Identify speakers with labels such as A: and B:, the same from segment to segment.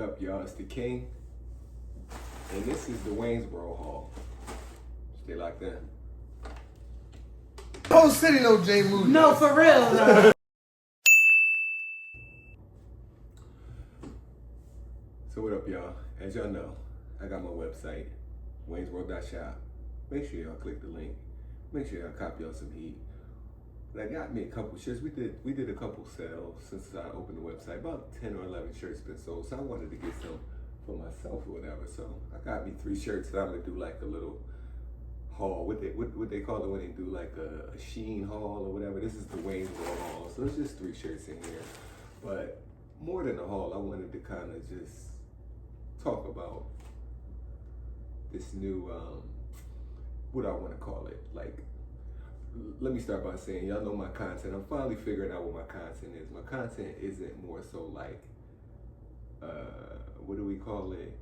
A: up, y'all? It's the King, and this is the WeygnsWorld haul. Stay locked in.
B: Whole city know Jay Moody.
C: No, for real though.
A: So what up, y'all? As y'all know, I got my website, WeygnsWorld.shop. Make sure y'all click the link. Make sure y'all copy y'all some heat. But I got me a couple shirts. We did a couple sales since I opened the website. About 10 or 11 shirts been sold. So I wanted to get some for myself or whatever. So I got me 3 shirts that I'm gonna do like a little haul. What they call it when they do like a Sheen haul or whatever. This is the WeygnsWorld haul. So it's just 3 shirts in here. But more than a haul, I wanted to kind of just talk about this new what I want to call it. Like, let me start by saying, y'all know my content. I'm finally figuring out what my content is. My content isn't more so like, what do we call it?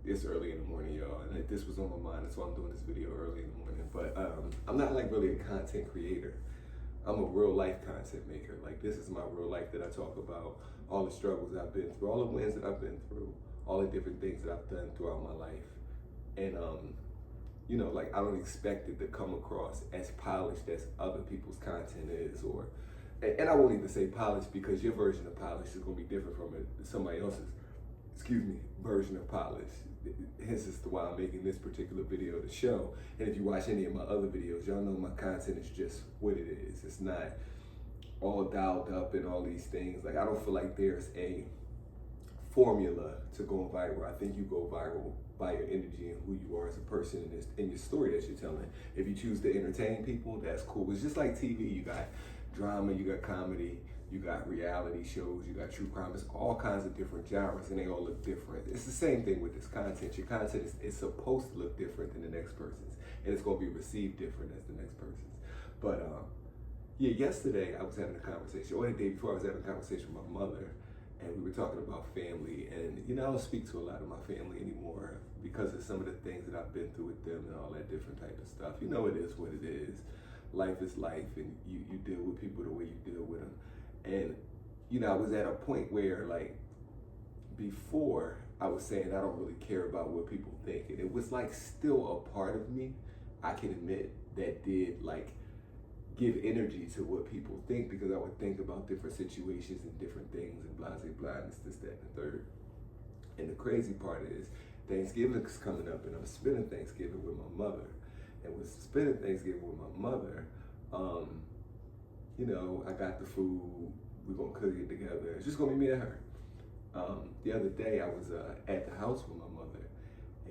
A: It's early in the morning, y'all, and this was on my mind. That's why I'm doing this video early in the morning. But I'm not like really a content creator. I'm a real life content maker. Like, this is my real life that I talk about, all the struggles I've been through, all the wins that I've been through, all the different things that I've done throughout my life. And you know, like, I don't expect it to come across as polished as other people's content is, or, and I won't even say polished, because your version of polished is gonna be different from somebody else's, version of polished. Hence is why I'm making this particular video to show. And if you watch any of my other videos, y'all know my content is just what it is. It's not all dialed up and all these things. Like, I don't feel like there's a formula to going viral. I think you go viral by your energy and who you are as a person in your story that you're telling. If you choose to entertain people, that's cool. It's just like TV. You got drama, you got comedy, you got reality shows, you got true crime. It's all kinds of different genres, and they all look different. It's the same thing with this content. Your content is supposed to look different than the next person's, and it's going to be received different as the next person's. But yeah, yesterday I was having a conversation, or the day before I was having a conversation with my mother, and we were talking about family. And you know, I don't speak to a lot of my family anymore because of some of the things that I've been through with them and all that different type of stuff. You know, it is what it is. Life is life, and you deal with people the way you deal with them. And you know, I was at a point where, like, before I was saying I don't really care about what people think, and it was like still a part of me, I can admit, that did like give energy to what people think, because I would think about different situations and different things and blah, blah, and this, that, and the third. And the crazy part is, Thanksgiving is coming up, and I'm spending Thanksgiving with my mother. And with spending Thanksgiving with my mother, you know, I got the food, we're gonna cook it together. It's just gonna be me and her. The other day I was at the house with my mother,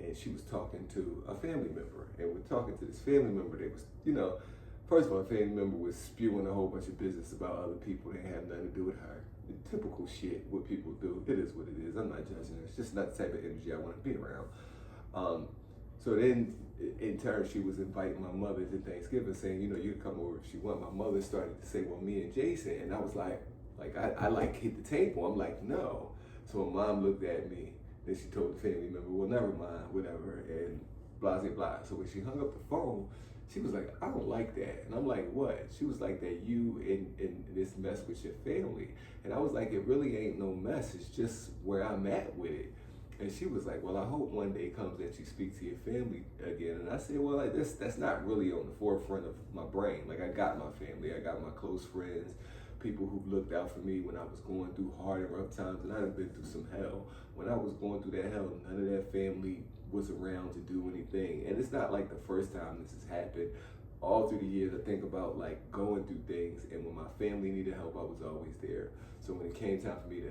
A: and she was talking to a family member, and we're talking to this family member that was, you know, first of all, a family member was spewing a whole bunch of business about other people that had nothing to do with her. The typical shit, what people do. It is what it is. I'm not judging her. It's just not the type of energy I want to be around. So then, in turn, she was inviting my mother to Thanksgiving, saying, you know, you can come over if she want. My mother started to say, well, me and Jason. And I was like I like hit the table. I'm like, no. So my mom looked at me. Then she told the family member, well, never mind, whatever, and blah, blah, blah. So when she hung up the phone, she was like, I don't like that. And I'm like, what? She was like, that you and this mess with your family. And I was like, it really ain't no mess. It's just where I'm at with it. And she was like, well, I hope one day comes that you speak to your family again. And I said, well, like, that's not really on the forefront of my brain. Like, I got my family. I got my close friends, people who looked out for me when I was going through hard and rough times. And I've been through some hell. When I was going through that hell, none of that family was around to do anything. And it's not like the first time this has happened. All through the years, I think about like going through things, and when my family needed help, I was always there. So when it came time for me to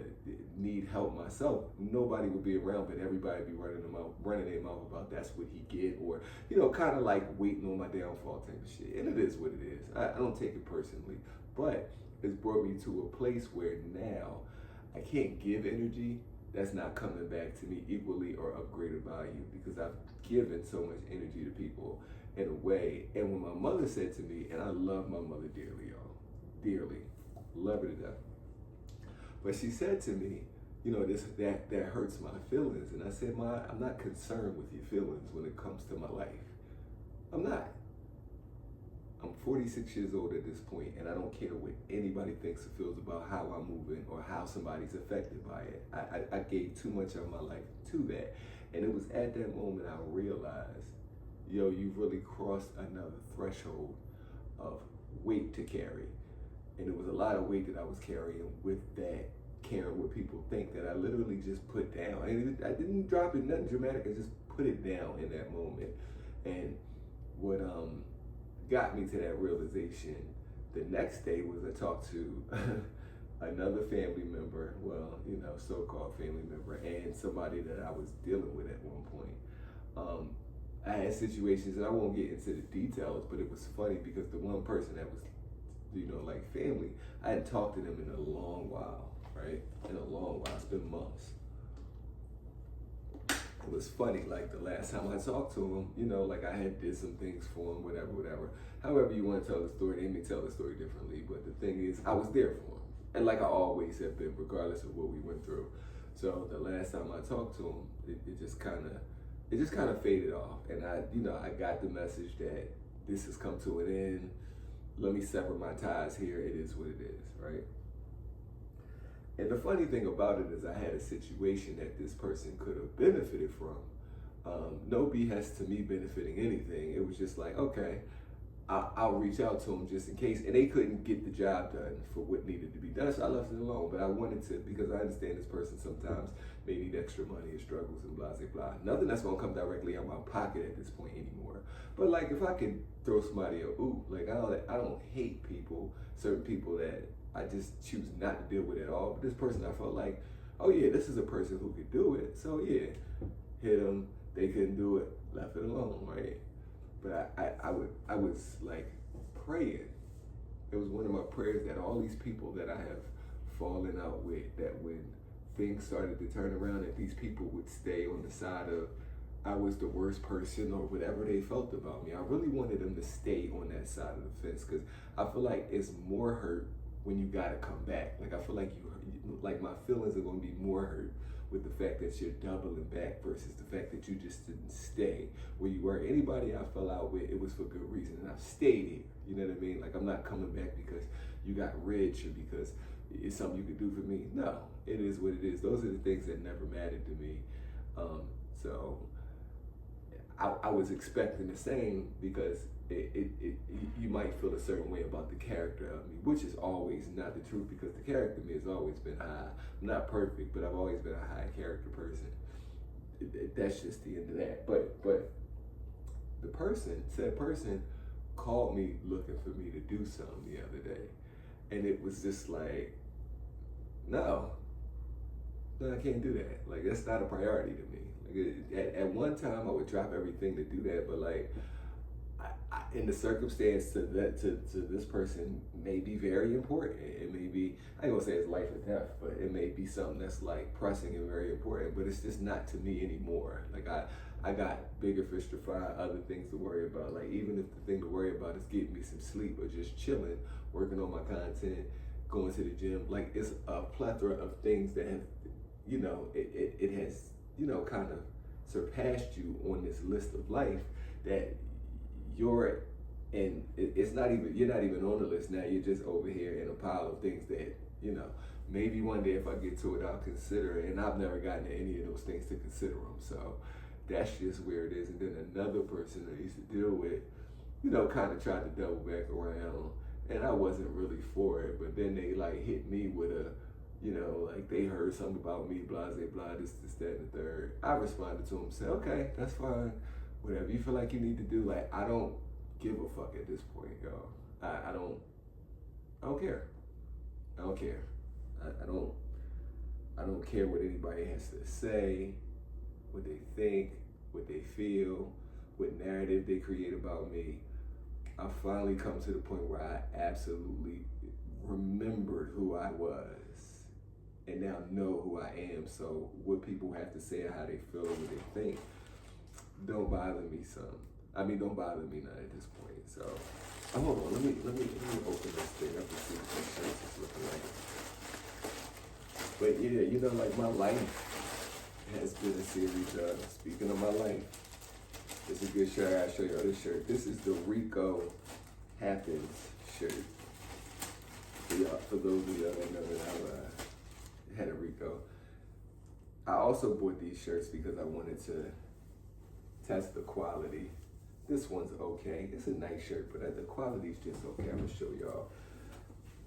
A: need help myself, nobody would be around, but everybody would be running their mouth about that's what he get, or, you know, kind of like waiting on my downfall type of shit. And it is what it is. I don't take it personally, but it's brought me to a place where now I can't give energy that's not coming back to me equally or upgraded value, because I've given so much energy to people in a way. And when my mother said to me, and I love my mother dearly, y'all, dearly, love her to death. But she said to me, you know, that hurts my feelings. And I said, Ma, I'm not concerned with your feelings when it comes to my life. I'm not. I'm 46 years old at this point, and I don't care what anybody thinks or feels about how I'm moving or how somebody's affected by it. I gave too much of my life to that. And it was at that moment I realized, yo, you've really crossed another threshold of weight to carry. And it was a lot of weight that I was carrying with that, caring what people think, that I literally just put down. And I didn't drop it, nothing dramatic, I just put it down in that moment. And what got me to that realization the next day was I talked to another family member, well, you know, so-called family member, and somebody that I was dealing with at one point. I had situations, and I won't get into the details, but it was funny because the one person that was, you know, like family, I hadn't talked to them in a long while, right? In a long while, it's been months. It was funny, like the last time I talked to him, you know, like I had did some things for him, whatever. However you want to tell the story, they may tell the story differently, but the thing is, I was there for him. And like I always have been, regardless of what we went through. So the last time I talked to him, it just kind of faded off. And I got the message that this has come to an end. Let me sever my ties here. It is what it is, right? And the funny thing about it is I had a situation that this person could have benefited from. No BS to me benefiting anything. It was just like, okay, I'll reach out to them just in case. And they couldn't get the job done for what needed to be done, so I left it alone. But I wanted to, because I understand this person sometimes may need extra money and struggles and blah, blah, blah. Nothing that's gonna come directly out of my pocket at this point anymore. But like, if I could throw somebody a oop, like I don't hate people, certain people that I just choose not to deal with at all. But this person, I felt like, oh yeah, this is a person who could do it. So yeah, hit them. They couldn't do it. Left it alone, right? But I was like praying. It was one of my prayers that all these people that I have fallen out with, that when things started to turn around, that these people would stay on the side of I was the worst person or whatever they felt about me. I really wanted them to stay on that side of the fence, because I feel like it's more hurt when you gotta come back. Like I feel like like my feelings are gonna be more hurt with the fact that you're doubling back versus the fact that you just didn't stay where you were. Anybody I fell out with, it was for good reason, and I've stayed here. You know what I mean? Like I'm not coming back because you got rich or because it's something you could do for me. No, it is what it is. Those are the things that never mattered to me. So I was expecting the same, because you might feel a certain way about the character of me, which is always not the truth, because the character of me has always been high. I'm not perfect, but I've always been a high character person. That's just the end of that. But the said person called me looking for me to do something the other day. And it was just like, no, I can't do that. Like, that's not a priority to me. Like, at one time I would drop everything to do that, but like, in the circumstance to this person may be very important. It may be, I ain't gonna say it's life or death, but it may be something that's like pressing and very important, but it's just not to me anymore. Like I got bigger fish to fry, other things to worry about. Like even if the thing to worry about is getting me some sleep or just chilling, working on my content, going to the gym, like it's a plethora of things that have, you know, it has, you know, kind of surpassed you on this list of life that you're in. It's not even, you're not even on the list now. You're just over here in a pile of things that, you know, maybe one day if I get to it, I'll consider it. And I've never gotten to any of those things to consider them. So that's just where it is. And then another person that I used to deal with, you know, kind of tried to double back around, and I wasn't really for it. But then they like hit me with a, you know, like they heard something about me, blah, blah, blah, this, that, and the third. I responded to them, said, okay, that's fine. Whatever you feel like you need to do. Like, I don't give a fuck at this point, y'all. I don't care. I don't care. I don't care what anybody has to say, what they think, what they feel, what narrative they create about me. I finally come to the point where I absolutely remembered who I was and now know who I am. So what people have to say or how they feel or what they think don't bother me some. I mean, don't bother me none at this point. So, hold on, let me open this thing up and see what this shirt is looking like. But yeah, you know, like my life has been a series of, speaking of my life, it's a good shirt. I'll show you this shirt. This is the Rico happens shirt. For those of y'all that know that I'm Puerto Rico. I also bought these shirts because I wanted to test the quality. This one's okay. It's a nice shirt, but the quality's just okay. I'm gonna show y'all.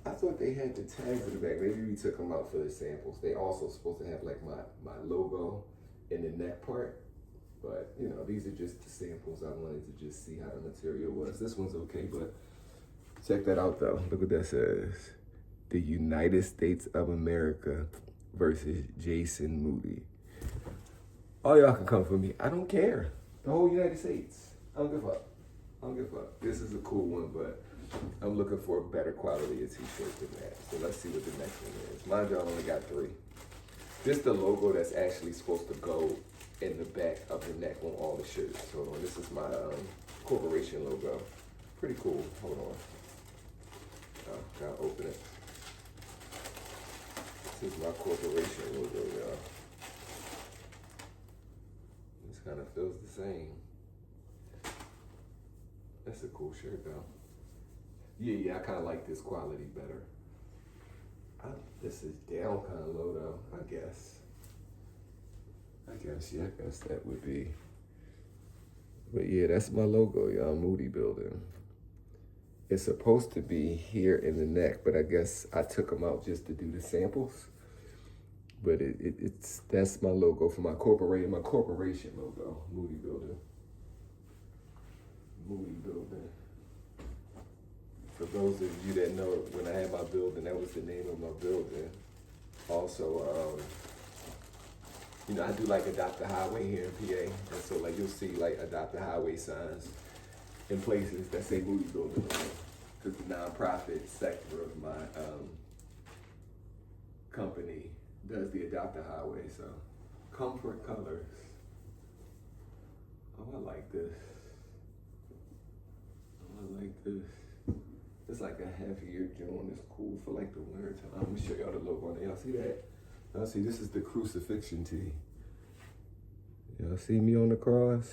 A: I thought they had the tags in the back. Maybe we took them out for the samples. They also supposed to have like my logo in the neck part. But you know, these are just the samples. I wanted to just see how the material was. This one's okay, but check that out though. Look what that says. The United States of America versus Jason Moody. All y'all can come for me. I don't care. The whole United States. I don't give a fuck. I don't give a fuck. This is a cool one, but I'm looking for a better quality of t-shirt than that. So let's see what the next one is. Mind you, I only got 3. This is the logo that's actually supposed to go in the back of the neck on all the shirts. Hold on, this is my corporation logo. Pretty cool. Hold on. Oh, gotta open it. This is my corporation logo, y'all. This kind of feels the same. That's a cool shirt, though. Yeah, I kind of like this quality better. This is down kind of low, though, I guess. I guess that would be. But yeah, that's my logo, y'all, Moody Building. It's supposed to be here in the neck, but I guess I took them out just to do the samples. But that's my logo for my corporation logo, Moody Building. Moody Building. For those of you that know, when I had my building, that was the name of my building. Also, you know, I do like Adopt a Highway here in PA, and so like you'll see like Adopt a Highway signs in places that say Moody Building on it, because the nonprofit sector of my company does the Adopt a Highway. So, comfort colors. Oh, I like this. Oh, I like this. It's like a heavier joint. It's cool for like the winter time. I'm gonna show y'all the logo on it. Y'all see that? Y'all see, this is the crucifixion tee. Y'all see me on the cross?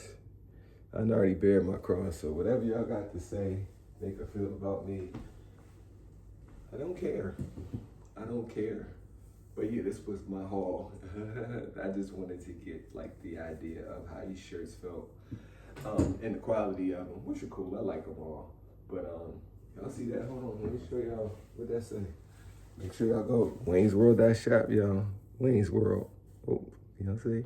A: I already bear my cross, so whatever y'all got to say, make a feel about me, I don't care. I don't care. But yeah, this was my haul. I just wanted to get like the idea of how these shirts felt and the quality of them, which are cool. I like them all. But y'all see that? Hold on, let me show y'all what that say. Make sure y'all go WeygnsWorld.shop, y'all. Wayne's World. Oh, y'all see?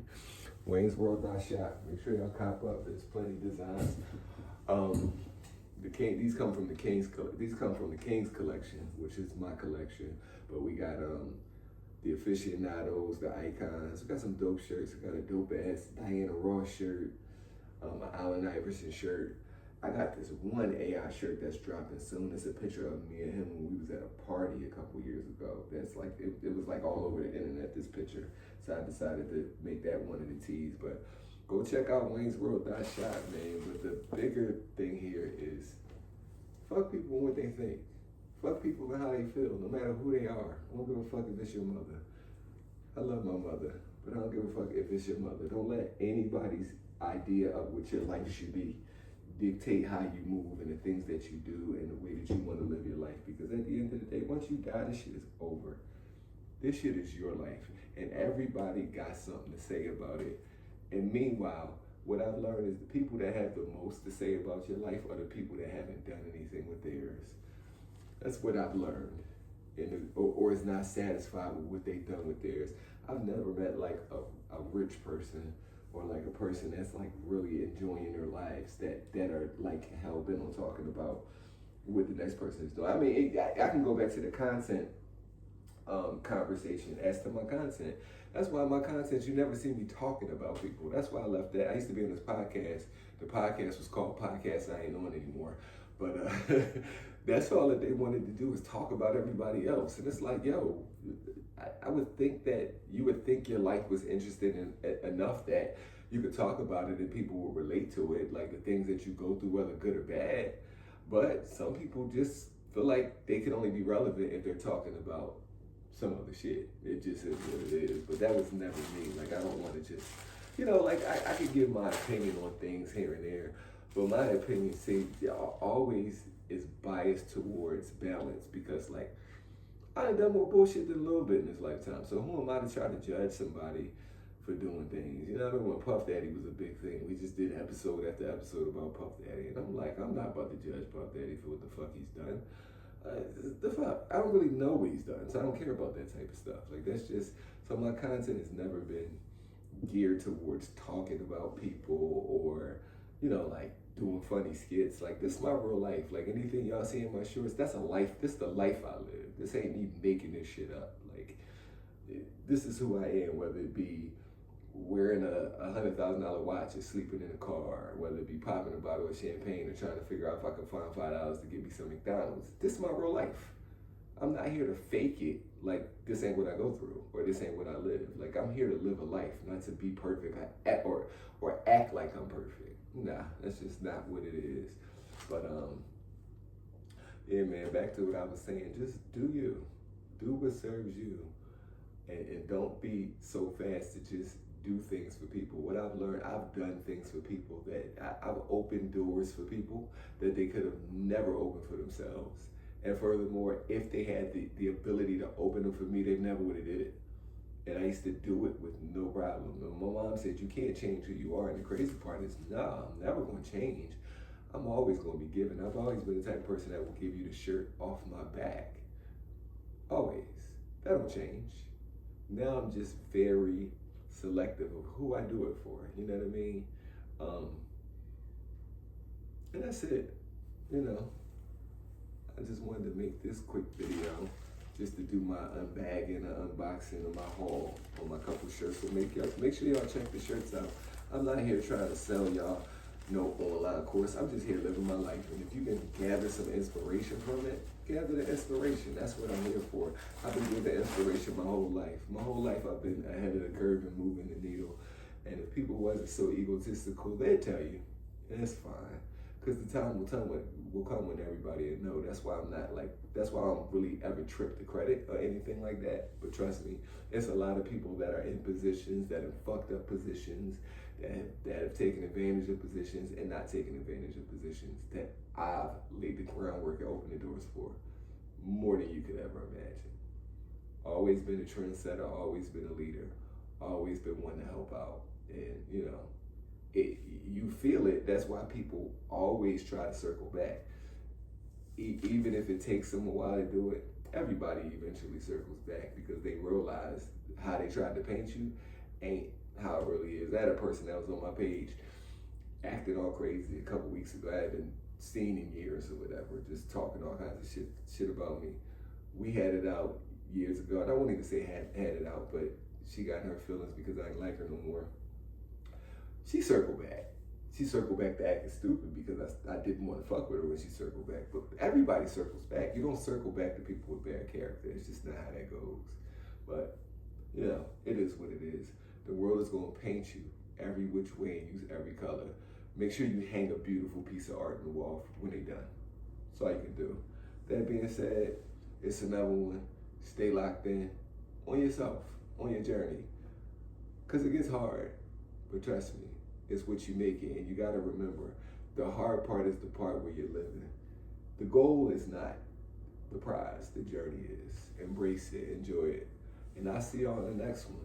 A: WeygnsWorld.shop. Make sure y'all cop up. There's plenty of designs. These come from the King's collection, which is my collection. But we got the aficionados, the icons. We got some dope shirts. We got a dope ass Diana Ross shirt, an Allen Iverson shirt. I got this one AI shirt that's dropping soon. It's a picture of me and him when we was at a party a couple years ago. That's like, it was like all over the internet, this picture. So I decided to make that one of the tees. But go check out WeygnsWorld.shop, man. But the bigger thing here is fuck people and what they think. Fuck people and how they feel, no matter who they are. I don't give a fuck if it's your mother. I love my mother, but I don't give a fuck if it's your mother. Don't let anybody's idea of what your life should be dictate how you move and the things that you do and the way that you want to live your life. Because at the end of the day, once you die, this shit is over. This shit is your life. And everybody got something to say about it. And meanwhile, what I've learned is the people that have the most to say about your life are the people that haven't done anything with theirs. That's what I've learned. Or is not satisfied with what they've done with theirs. I've never met like a rich person or like a person that's like really enjoying their lives that are like hell bent on talking about what the next person is doing. I mean, I can go back to the content conversation as to my content. That's why my content, you never see me talking about people. That's why I left that. I used to be on this podcast. The podcast was called Podcast I Ain't On Anymore. But that's all that they wanted to do is talk about everybody else. And it's like, yo, I would think that you would think your life was interesting enough that you could talk about it and people will relate to it, like the things that you go through, whether good or bad. But some people just feel like they can only be relevant if they're talking about some other shit. It just is what it is. But that was never me. Like, I don't want to just, you know, like I could give my opinion on things here and there, but my opinion, see, always is biased towards balance because like I done done more bullshit than a little bit in this lifetime. So who am I to try to judge somebody for doing things? You know, I remember when Puff Daddy was a big thing. We just did episode after episode about Puff Daddy, and I'm like, I'm not about to judge Puff Daddy for what the fuck he's done. The fuck, I don't really know what he's done, so I don't care about that type of stuff. Like that's just so my content has never been geared towards talking about people or like doing funny skits. Like this is my real life. Like anything y'all see in my shorts, that's a life. This is the life I live. This ain't me making this shit up. Like this is who I am, whether it be wearing a $100,000 watch and sleeping in a car, whether it be popping a bottle of champagne or trying to figure out if I can find $5 to get me some McDonald's. This is my real life. I'm not here to fake it like this ain't what I go through or this ain't what I live. Like I'm here to live a life, not to be perfect or act like I'm perfect. Nah, that's just not what it is. But yeah, man, back to what I was saying. Just do you. Do what serves you. And don't be so fast to just do things for people. What I've learned, I've done things for people that I've opened doors for people that they could have never opened for themselves. And furthermore, if they had the ability to open them for me, they never would have did it. And I used to do it with no problem. And my mom said, you can't change who you are. And the crazy part is, nah, I'm never going to change. I'm always going to be giving. I've always been the type of person that will give you the shirt off my back. Always. That don't change. Now I'm just very selective of who I do it for. You know what I mean? And that's it. I just wanted to make this quick video just to do my unbagging and unboxing of my haul on my couple shirts. So make sure y'all check the shirts out. I'm not here trying to sell y'all online course. I'm just here living my life. And if you can gather some inspiration from it, gather the inspiration. That's what I'm here for. I've been giving inspiration my whole life. My whole life I've been ahead of the curve and moving the needle. And if people wasn't so egotistical, they'd tell you, it's fine. Because the time will come when everybody will know. That's why that's why I don't really ever trip the credit or anything like that. But trust me, it's a lot of people that are in positions, that have fucked up positions, that have taken advantage of positions and not taken advantage of positions that I've laid the groundwork and opened the doors for. More than you could ever imagine. Always been a trendsetter, always been a leader, always been one to help out. And you feel it. That's why people always try to circle back. Even if it takes them a while to do it, everybody eventually circles back because they realize how they tried to paint you ain't how it really is. I had a person that was on my page acting all crazy a couple weeks ago. I hadn't seen in years or whatever, just talking all kinds of shit about me. We had it out years ago, and I won't even say had it out, but she got in her feelings because I didn't like her no more. She circled back. She circled back to acting stupid because I didn't want to fuck with her when she circled back. But everybody circles back. You don't circle back to people with bad character. It's just not how that goes. But, it is what it is. The world is going to paint you every which way and use every color. Make sure you hang a beautiful piece of art on the wall when they're done. That's all you can do. That being said, it's another one. Stay locked in on yourself, on your journey. Because it gets hard. But trust me, it's what you make it. And you got to remember, the hard part is the part where you're living. The goal is not the prize. The journey is. Embrace it. Enjoy it. And I'll see y'all in the next one.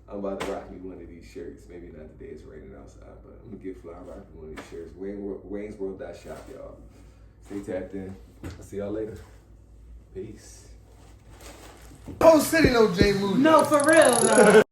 A: I'm about to rock me one of these shirts. Maybe not today, it's raining outside, but I'm going to get fly rocking one of these shirts. WeygnsWorld.shop, y'all. Stay tapped in. I'll see y'all later. Peace.
B: Whole city know Jay Moody.
C: No, for real, though.